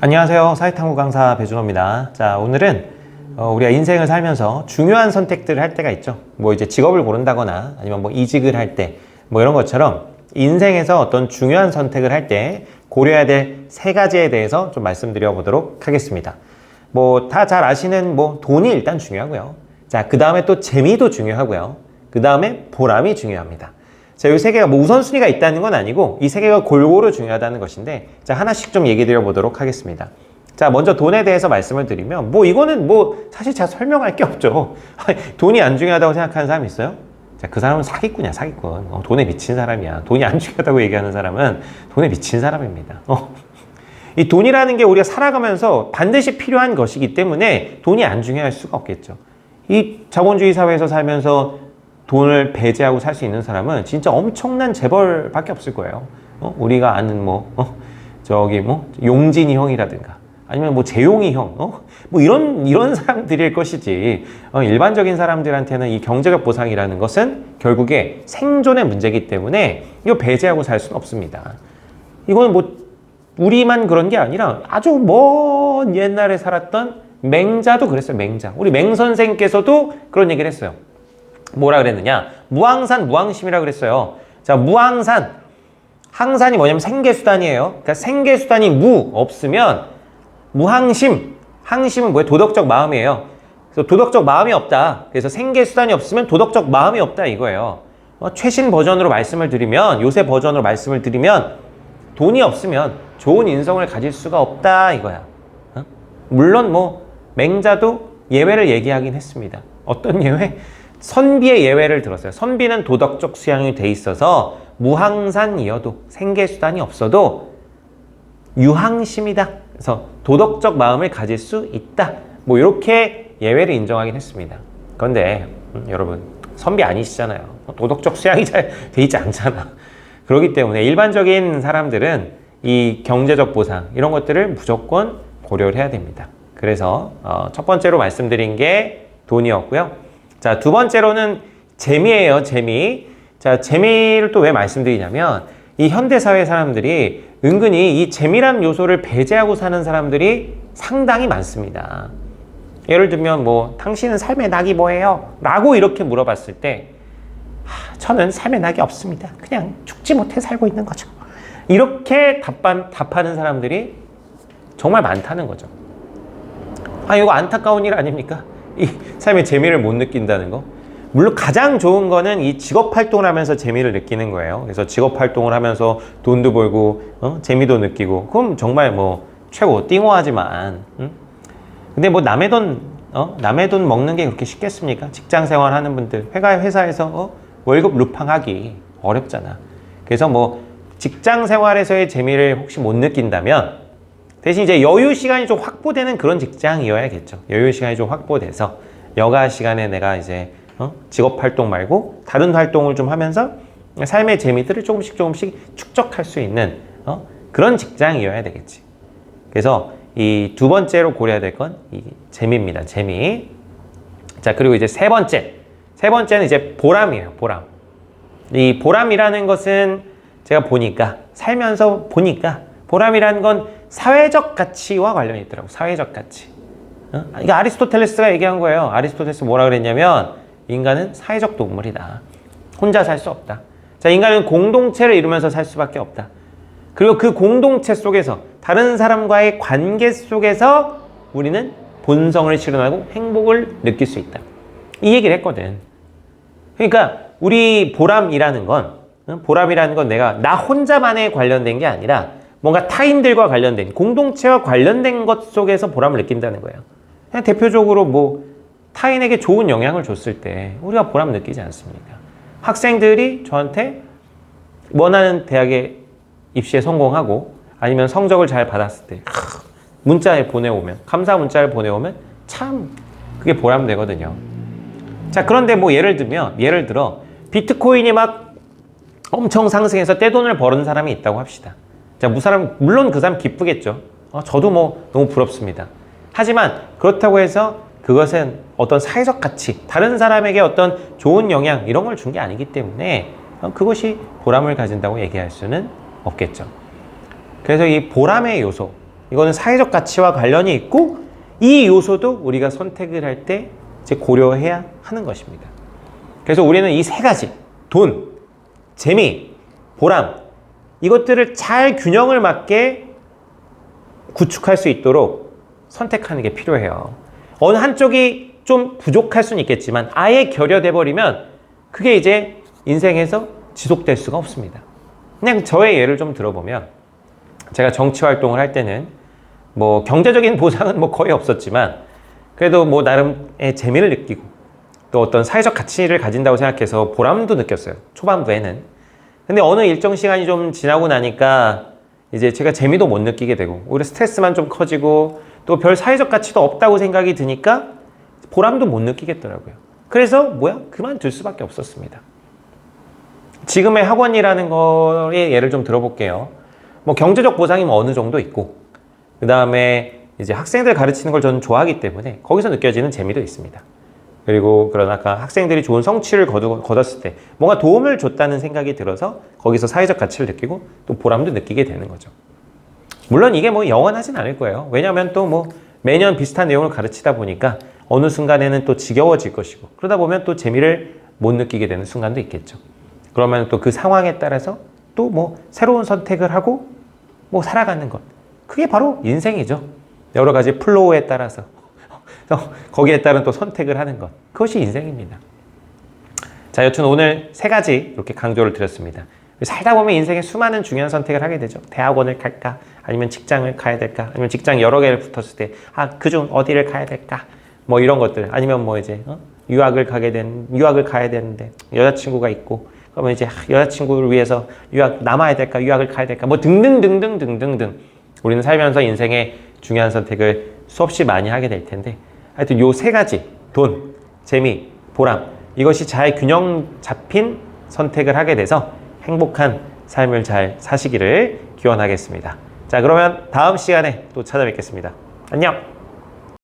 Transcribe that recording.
안녕하세요. 사회탐구 강사 배준호입니다. 자, 오늘은 우리가 인생을 살면서 중요한 선택들을 할 때가 있죠. 뭐 이제 직업을 고른다거나 아니면 뭐 이직을 할 때 뭐 이런 것처럼 인생에서 어떤 중요한 선택을 할 때 고려해야 될 세 가지에 대해서 좀 말씀드려 보도록 하겠습니다. 뭐 다 잘 아시는 뭐 돈이 일단 중요하고요. 자, 그 다음에 또 재미도 중요하고요. 그 다음에 보람이 중요합니다. 자, 이 세 개가 뭐 우선순위가 있다는 건 아니고 이 세 개가 골고루 중요하다는 것인데, 자, 하나씩 좀 얘기 드려 보도록 하겠습니다. 자, 먼저 돈에 대해서 말씀을 드리면 뭐 이거는 뭐 사실 제가 설명할 게 없죠. 돈이 안 중요하다고 생각하는 사람 있어요? 자, 그 사람은 사기꾼이야, 사기꾼. 돈에 미친 사람이야. 돈이 안 중요하다고 얘기하는 사람은 돈에 미친 사람입니다. 이 돈이라는 게 우리가 살아가면서 반드시 필요한 것이기 때문에 돈이 안 중요할 수가 없겠죠. 이 자본주의 사회에서 살면서 돈을 배제하고 살 수 있는 사람은 진짜 엄청난 재벌밖에 없을 거예요. 우리가 아는 용진이 형이라든가 아니면 뭐 재용이 형, 뭐 이런 사람들일 것이지. 일반적인 사람들한테는 이 경제적 보상이라는 것은 결국에 생존의 문제이기 때문에 이거 배제하고 살 수는 없습니다. 이거는 뭐 우리만 그런 게 아니라 아주 먼 옛날에 살았던 맹자도 그랬어요. 맹자. 우리 맹 선생께서도 그런 얘기를 했어요. 뭐라 그랬느냐? 무항산, 무항심이라 그랬어요. 자, 무항산. 항산이 뭐냐면 생계수단이에요. 그러니까 생계수단이 없으면 무항심. 항심은 뭐예요? 도덕적 마음이에요. 그래서 도덕적 마음이 없다. 그래서 생계수단이 없으면 도덕적 마음이 없다 이거예요. 최신 버전으로 말씀을 드리면, 요새 버전으로 말씀을 드리면 돈이 없으면 좋은 인성을 가질 수가 없다 이거야. 물론 뭐 맹자도 예외를 얘기하긴 했습니다. 어떤 예외? 선비의 예외를 들었어요. 선비는 도덕적 수양이 돼 있어서 무항산이어도 생계수단이 없어도 유항심이다. 그래서 도덕적 마음을 가질 수 있다. 뭐 이렇게 예외를 인정하긴 했습니다. 그런데 여러분 선비 아니시잖아요. 도덕적 수양이 잘 돼 있지 않잖아. 그렇기 때문에 일반적인 사람들은 이 경제적 보상 이런 것들을 무조건 고려를 해야 됩니다. 그래서 첫 번째로 말씀드린 게 돈이었고요. 자, 두 번째로는 재미예요, 재미. 자, 재미를 또 왜 말씀드리냐면 이 현대사회 사람들이 은근히 이 재미라는 요소를 배제하고 사는 사람들이 상당히 많습니다. 예를 들면 뭐 당신은 삶의 낙이 뭐예요? 라고 이렇게 물어봤을 때 저는 삶의 낙이 없습니다. 그냥 죽지 못해 살고 있는 거죠. 이렇게 답하는 사람들이 정말 많다는 거죠. 이거 안타까운 일 아닙니까? 이 삶의 재미를 못 느낀다는 거. 물론 가장 좋은 거는 이 직업 활동을 하면서 재미를 느끼는 거예요. 그래서 직업 활동을 하면서 돈도 벌고 재미도 느끼고 그럼 정말 뭐 최고 띵호하지만 근데 뭐 남의 돈 먹는 게 그렇게 쉽겠습니까? 직장 생활하는 분들 회사에서 월급 루팡하기 어렵잖아. 그래서 뭐 직장 생활에서의 재미를 혹시 못 느낀다면 대신 이제 여유 시간이 좀 확보되는 그런 직장이어야겠죠. 여유 시간이 좀 확보돼서 여가 시간에 내가 이제 직업 활동 말고 다른 활동을 좀 하면서 삶의 재미들을 조금씩 축적할 수 있는 그런 직장이어야 되겠지. 그래서 이 두 번째로 고려해야 될 건 이 재미입니다. 재미. 자, 그리고 이제 세 번째는 이제 보람이에요. 보람. 이 보람이라는 것은 제가 살면서 보니까 보람이라는 건 사회적 가치와 관련이 있더라고. 사회적 가치. 이게 아리스토텔레스가 얘기한 거예요. 아리스토텔레스 뭐라 그랬냐면 인간은 사회적 동물이다. 혼자 살 수 없다. 자, 인간은 공동체를 이루면서 살 수밖에 없다. 그리고 그 공동체 속에서 다른 사람과의 관계 속에서 우리는 본성을 실현하고 행복을 느낄 수 있다. 이 얘기를 했거든. 그러니까 우리 보람이라는 건 내가 나 혼자만에 관련된 게 아니라 뭔가 타인들과 관련된 공동체와 관련된 것 속에서 보람을 느낀다는 거예요. 그냥 대표적으로 뭐 타인에게 좋은 영향을 줬을 때 우리가 보람 느끼지 않습니까? 학생들이 저한테 원하는 대학에 입시에 성공하고 아니면 성적을 잘 받았을 때 문자를 보내오면 감사 문자를 보내오면 참 그게 보람되거든요. 자, 그런데 뭐 예를 들어 비트코인이 막 엄청 상승해서 떼돈을 버는 사람이 있다고 합시다. 자, 물론 그 사람 기쁘겠죠. 저도 뭐 너무 부럽습니다. 하지만 그렇다고 해서 그것은 어떤 사회적 가치, 다른 사람에게 어떤 좋은 영향 이런 걸 준 게 아니기 때문에 그것이 보람을 가진다고 얘기할 수는 없겠죠. 그래서 이 보람의 요소, 이거는 사회적 가치와 관련이 있고 이 요소도 우리가 선택을 할 때 이제 고려해야 하는 것입니다. 그래서 우리는 이 세 가지, 돈, 재미, 보람, 이것들을 잘 균형을 맞게 구축할 수 있도록 선택하는 게 필요해요. 어느 한쪽이 좀 부족할 수는 있겠지만 아예 결여돼 버리면 그게 이제 인생에서 지속될 수가 없습니다. 그냥 저의 예를 좀 들어보면 제가 정치 활동을 할 때는 뭐 경제적인 보상은 뭐 거의 없었지만 그래도 뭐 나름의 재미를 느끼고 또 어떤 사회적 가치를 가진다고 생각해서 보람도 느꼈어요. 초반부에는. 근데 어느 일정 시간이 좀 지나고 나니까 이제 제가 재미도 못 느끼게 되고 오히려 스트레스만 좀 커지고 또 별 사회적 가치도 없다고 생각이 드니까 보람도 못 느끼겠더라고요. 그래서 그만둘 수밖에 없었습니다. 지금의 학원이라는 거의 예를 좀 들어볼게요. 뭐 경제적 보상이 뭐 어느 정도 있고 그 다음에 이제 학생들 가르치는 걸 저는 좋아하기 때문에 거기서 느껴지는 재미도 있습니다. 그리고 그러다가 학생들이 좋은 성취를 거뒀을 때 뭔가 도움을 줬다는 생각이 들어서 거기서 사회적 가치를 느끼고 또 보람도 느끼게 되는 거죠. 물론 이게 뭐 영원하진 않을 거예요. 왜냐하면 또 뭐 매년 비슷한 내용을 가르치다 보니까 어느 순간에는 또 지겨워질 것이고 그러다 보면 또 재미를 못 느끼게 되는 순간도 있겠죠. 그러면 또 그 상황에 따라서 또 뭐 새로운 선택을 하고 뭐 살아가는 것. 그게 바로 인생이죠. 여러 가지 플로우에 따라서 거기에 따른 또 선택을 하는 것. 그것이 인생입니다. 자, 여튼 오늘 세 가지 이렇게 강조를 드렸습니다. 살다 보면 인생에 수많은 중요한 선택을 하게 되죠. 대학원을 갈까? 아니면 직장을 가야 될까? 아니면 직장 여러 개를 붙었을 때 그중 어디를 가야 될까? 뭐 이런 것들. 아니면 뭐 이제 유학을 가야 되는데 여자친구가 있고 그러면 이제 여자친구를 위해서 남아야 될까? 유학을 가야 될까? 뭐 등등등등등등등. 우리는 살면서 인생에 중요한 선택을 수없이 많이 하게 될 텐데 하여튼 요 세 가지 돈, 재미, 보람 이것이 잘 균형 잡힌 선택을 하게 돼서 행복한 삶을 잘 사시기를 기원하겠습니다. 자, 그러면 다음 시간에 또 찾아뵙겠습니다. 안녕!